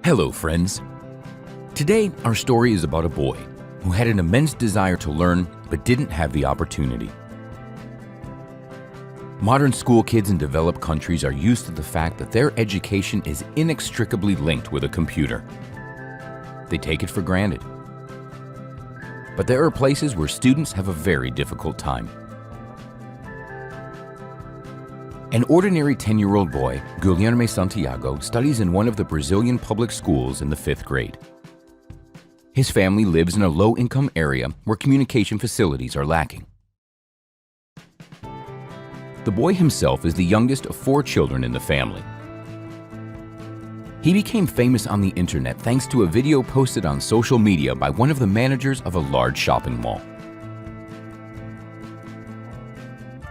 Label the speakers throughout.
Speaker 1: Hello, friends. Today, our story is about a boy who had an immense desire to learn but didn't have the opportunity. Modern school kids in developed countries are used to the fact that their education is inextricably linked with a computer. They take it for granted. But there are places where students have a very difficult time. An ordinary 10-year-old boy, Giliermo Santьяго, studies in one of the Brazilian public schools in the 5th grade. His family lives in a low-income area where communication facilities are lacking. The boy himself is the youngest of 4 children in the family. He became famous on the internet thanks to a video posted on social media by one of the managers of a large shopping mall.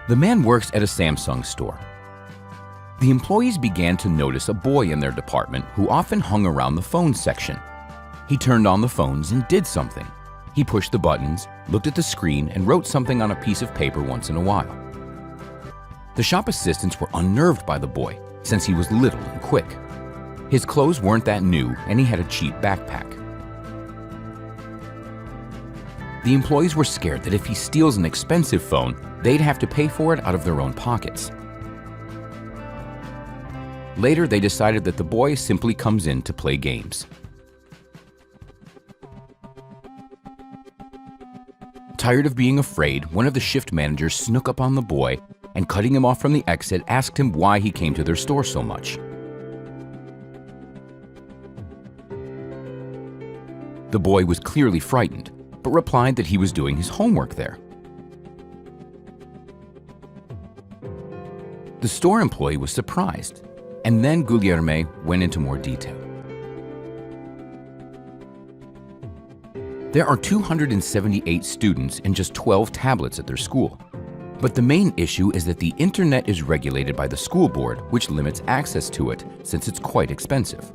Speaker 1: The man works at a Samsung store. The employees began to notice a boy in their department who often hung around the phone section. He turned on the phones and did something. He pushed the buttons, looked at the screen, and wrote something on a piece of paper once in a while. The shop assistants were unnerved by the boy, since he was little and quick. His clothes weren't that new, and he had a cheap backpack. The employees were scared that if he steals an expensive phone, they'd have to pay for it out of their own pockets. Later, they decided that the boy simply comes in to play games. Tired of being afraid, one of the shift managers snuck up on the boy and, cutting him off from the exit, asked him why he came to their store so much. The boy was clearly frightened, but replied that he was doing his homework there. The store employee was surprised, and then Giliermo went into more detail. There are 278 students and just 12 tablets at their school. But the main issue is that the internet is regulated by the school board, which limits access to it since it's quite expensive.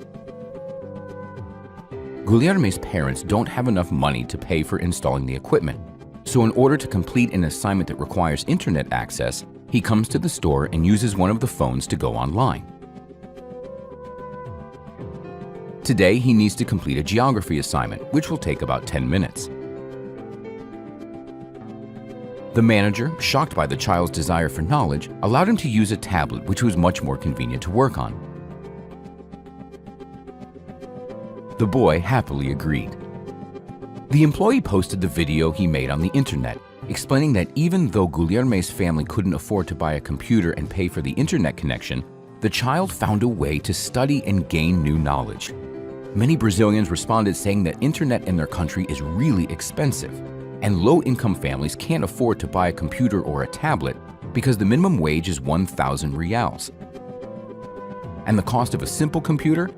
Speaker 1: Giliermo's parents don't have enough money to pay for installing the equipment, so in order to complete an assignment that requires internet access, he comes to the store and uses one of the phones to go online. Today, he needs to complete a geography assignment, which will take about 10 minutes. The manager, shocked by the child's desire for knowledge, allowed him to use a tablet, which was much more convenient to work on. The boy happily agreed. The employee posted the video he made on the internet, explaining that even though Giliermo's family couldn't afford to buy a computer and pay for the internet connection, the child found a way to study and gain new knowledge. Many Brazilians responded saying that internet in their country is really expensive, and low-income families can't afford to buy a computer or a tablet because the minimum wage is 1,000 reals. And the cost of a simple computer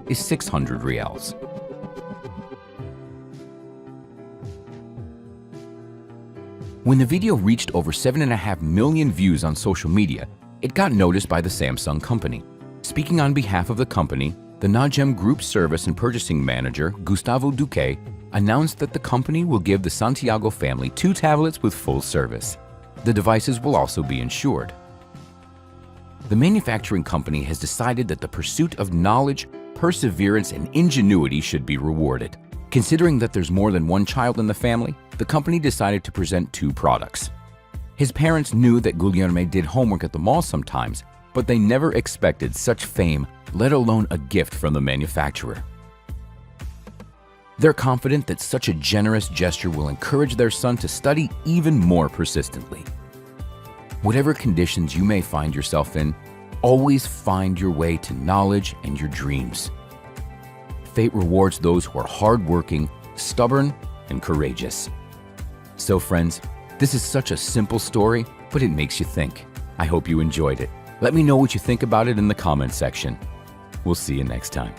Speaker 1: is 600 reals. When the video reached over 7.5 million views on social media, it got noticed by the Samsung company. Speaking on behalf of the company, the Najem Group Service and Purchasing Manager, Gustavo Duque, announced that the company will give the Santьяго family 2 tablets with full service. The devices will also be insured. The manufacturing company has decided that the pursuit of knowledge, perseverance, and ingenuity should be rewarded. Considering that there's more than one child in the family, the company decided to present 2 products. His parents knew that Giliermo did homework at the mall sometimes, but they never expected such fame, let alone a gift from the manufacturer. They're confident that such a generous gesture will encourage their son to study even more persistently. Whatever conditions you may find yourself in, always find your way to knowledge and your dreams. Fate rewards those who are hardworking, stubborn, and courageous. So friends, this is such a simple story, but it makes you think. I hope you enjoyed it. Let me know what you think about it in the comment section. We'll see you next time.